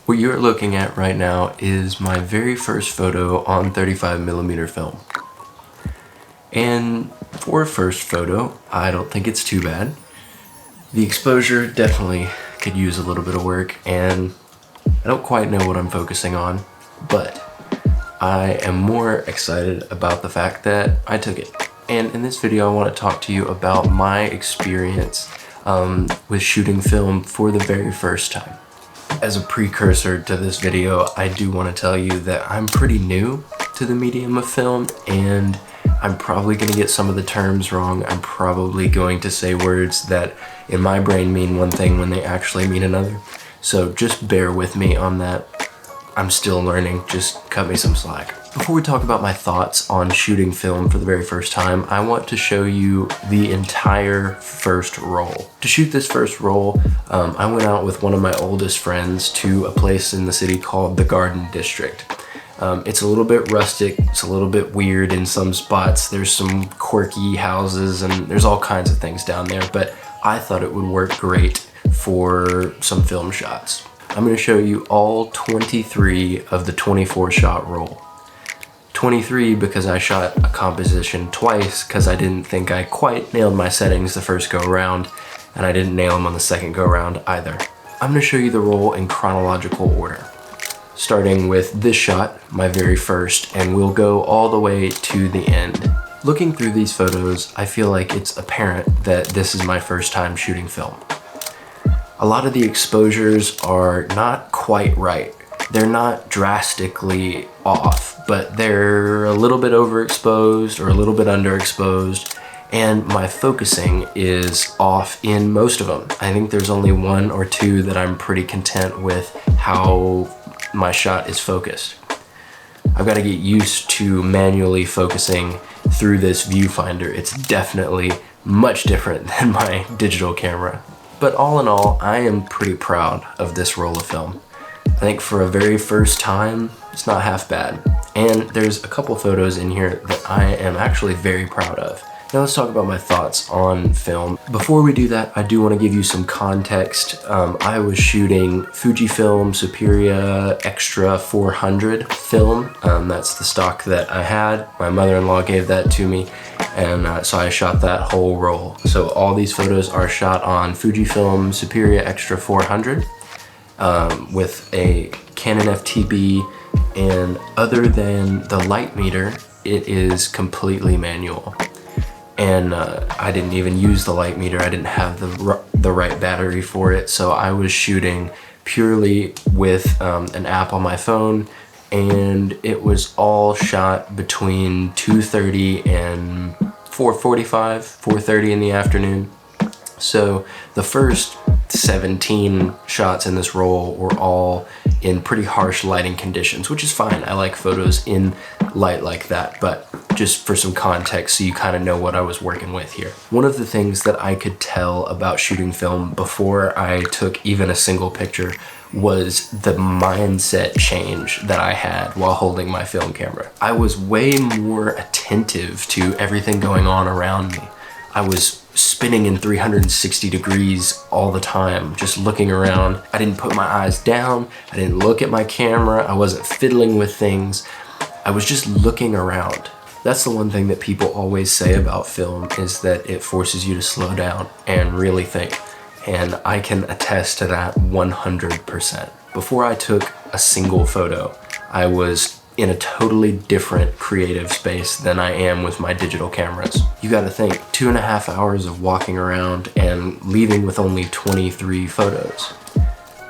What you're looking at right now is my very first photo on 35mm film. And for a first photo, I don't think it's too bad. The exposure definitely could use a little bit of work, and I don't quite know what I'm focusing on, but I am more excited about the fact that I took it. And in this video, I want to talk to you about my experience with shooting film for the very first time. As a precursor to this video, I do want to tell you that I'm pretty new to the medium of film, and I'm probably going to get some of the terms wrong. I'm probably going to say words that in my brain mean one thing when they actually mean another. So just bear with me on that. I'm still learning, just cut me some slack. Before we talk about my thoughts on shooting film for the very first time, I want to show you the entire first roll. To shoot this first roll, I went out with one of my oldest friends to a place in the city called the Garden District. It's a little bit rustic, it's a little bit weird in some spots. There's some quirky houses and there's all kinds of things down there, but I thought it would work great for some film shots. I'm going to show you all 23 of the 24 shot roll. 23 because I shot a composition twice because I didn't think I quite nailed my settings the first go around, and I didn't nail them on the second go around either. I'm going to show you the roll in chronological order, starting with this shot, my very first, and we'll go all the way to the end. Looking through these photos, I feel like it's apparent that this is my first time shooting film. A lot of the exposures are not quite right. They're not drastically off, but they're a little bit overexposed or a little bit underexposed, and my focusing is off in most of them. I think there's only one or two that I'm pretty content with how my shot is focused. I've got to get used to manually focusing through this viewfinder. It's definitely much different than my digital camera. But all in all, I am pretty proud of this roll of film. I think for a very first time, it's not half bad. And there's a couple photos in here that I am actually very proud of. Now let's talk about my thoughts on film. Before we do that, I do want to give you some context. I was shooting Fujifilm Superia X-tra 400 film. That's the stock that I had. My mother-in-law gave that to me, and so I shot that whole roll. So all these photos are shot on Fujifilm Superia X-tra 400 with a Canon FTB, and other than the light meter, it is completely manual. And I didn't even use the light meter. I didn't have the right battery for it, so I was shooting purely with an app on my phone, and it was all shot between 2:30 and 4:45, 4:30 in the afternoon. So the first 17 shots in this roll were all in pretty harsh lighting conditions, which is fine. I like photos in light like that, but just for some context so you kind of know what I was working with here. One of the things that I could tell about shooting film before I took even a single picture was the mindset change that I had while holding my film camera. I was way more attentive to everything going on around me. I was spinning in 360 degrees all the time, just looking around. I didn't put my eyes down. I didn't look at my camera. I wasn't fiddling with things. I was just looking around. That's the one thing that people always say about film, is that it forces you to slow down and really think. And I can attest to that 100%. Before I took a single photo, I was in a totally different creative space than I am with my digital cameras. You gotta think, 2.5 hours of walking around and leaving with only 23 photos.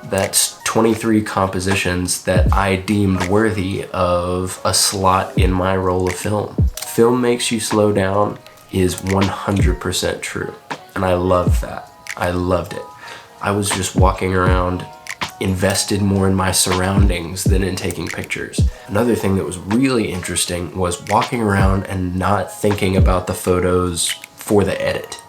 That's 23 compositions that I deemed worthy of a slot in my roll of film. Film makes you slow down is 100% true, and I love that. I loved it. I was just walking around, invested more in my surroundings than in taking pictures. Another thing that was really interesting was walking around and not thinking about the photos for the edit.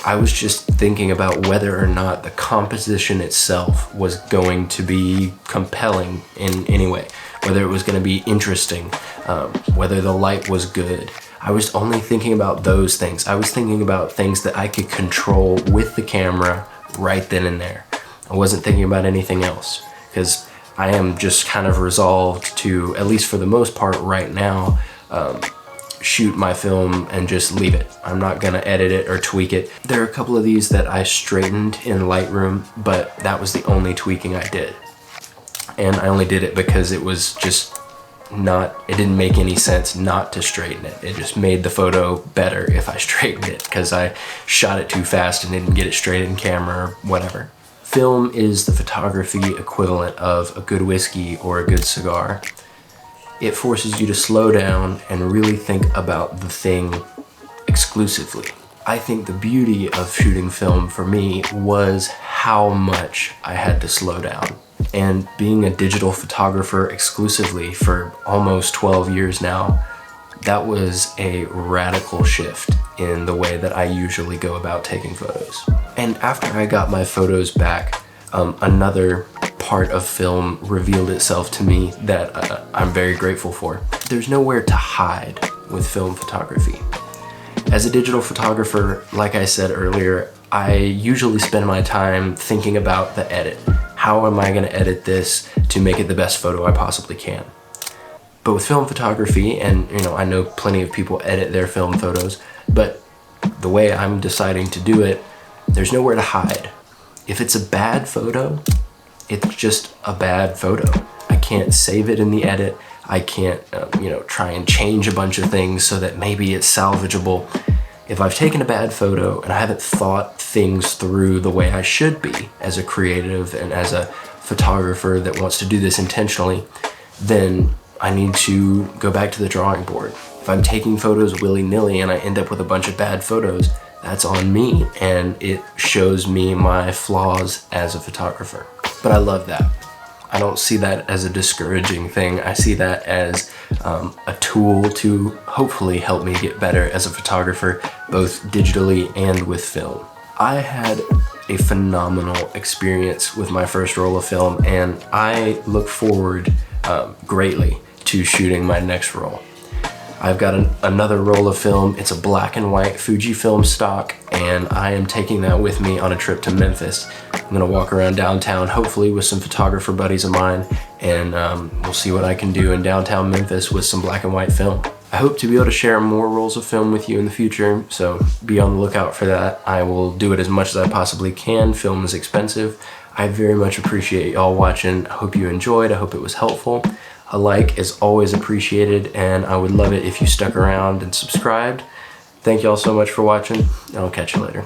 I was just thinking about whether or not the composition itself was going to be compelling in any way, whether it was going to be interesting, whether the light was good. I was only thinking about those things. I was thinking about things that I could control with the camera right then and there. I wasn't thinking about anything else, because I am just kind of resolved to, at least for the most part right now, shoot my film and just leave it. I'm not gonna edit it or tweak it. There are a couple of these that I straightened in Lightroom, but that was the only tweaking I did. And I only did it because it was just it didn't make any sense not to straighten it. It just made the photo better if I straightened it, because I shot it too fast and didn't get it straight in camera or whatever. Film is the photography equivalent of a good whiskey or a good cigar. It forces you to slow down and really think about the thing exclusively. I think the beauty of shooting film for me was how much I had to slow down. And being a digital photographer exclusively for almost 12 years now, that was a radical shift in the way that I usually go about taking photos. And after I got my photos back, another part of film revealed itself to me that I'm very grateful for. There's nowhere to hide with film photography. As a digital photographer, like I said earlier, I usually spend my time thinking about the edit. How am I gonna edit this to make it the best photo I possibly can? But with film photography, and I know plenty of people edit their film photos, but the way I'm deciding to do it, there's nowhere to hide. If it's a bad photo, it's just a bad photo. I can't save it in the edit. I can't, try and change a bunch of things so that maybe it's salvageable. If I've taken a bad photo and I haven't thought things through the way I should be as a creative and as a photographer that wants to do this intentionally, then I need to go back to the drawing board. If I'm taking photos willy-nilly and I end up with a bunch of bad photos, that's on me, and it shows me my flaws as a photographer. But I love that. I don't see that as a discouraging thing. I see that as a tool to hopefully help me get better as a photographer, both digitally and with film. I had a phenomenal experience with my first roll of film, and I look forward greatly to shooting my next roll. I've got another roll of film. It's a black and white Fujifilm stock, and I am taking that with me on a trip to Memphis. I'm gonna walk around downtown, hopefully with some photographer buddies of mine, and we'll see what I can do in downtown Memphis with some black and white film. I hope to be able to share more rolls of film with you in the future, so be on the lookout for that. I will do it as much as I possibly can. Film is expensive. I very much appreciate y'all watching. I hope you enjoyed. I hope it was helpful. A like is always appreciated, and I would love it if you stuck around and subscribed. Thank y'all so much for watching, and I'll catch you later.